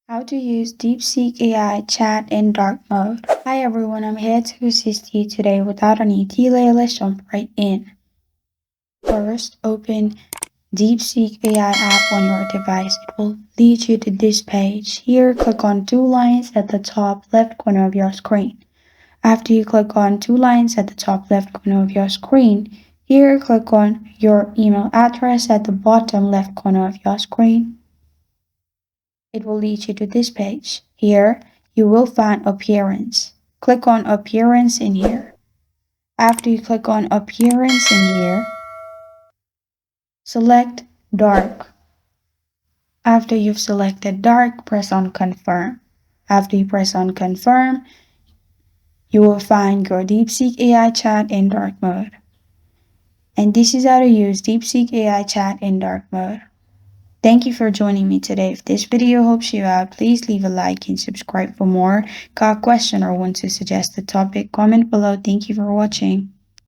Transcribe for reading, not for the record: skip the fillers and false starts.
How to use DeepSeek AI Chat in dark mode. Hi everyone, I'm here to assist you today. Without any delay, let's jump right in. First, open DeepSeek AI app on your device. It will lead you to this page. Here, click on two lines at the top left corner of your screen. After you click on two lines at the top left corner of your screen, here click on your email address at the bottom left corner of your screen. It will lead you to this page. Here, you will find Appearance. Click on Appearance in here. After you click on Appearance in here, select Dark. After you've selected Dark, press on Confirm. After you press on Confirm, you will find your DeepSeek AI Chat in dark mode. And this is how to use DeepSeek AI Chat in dark mode. Thank you for joining me today. If this video helps you out, please leave a like and subscribe for more. Got a question or want to suggest a topic? Comment below. Thank you for watching.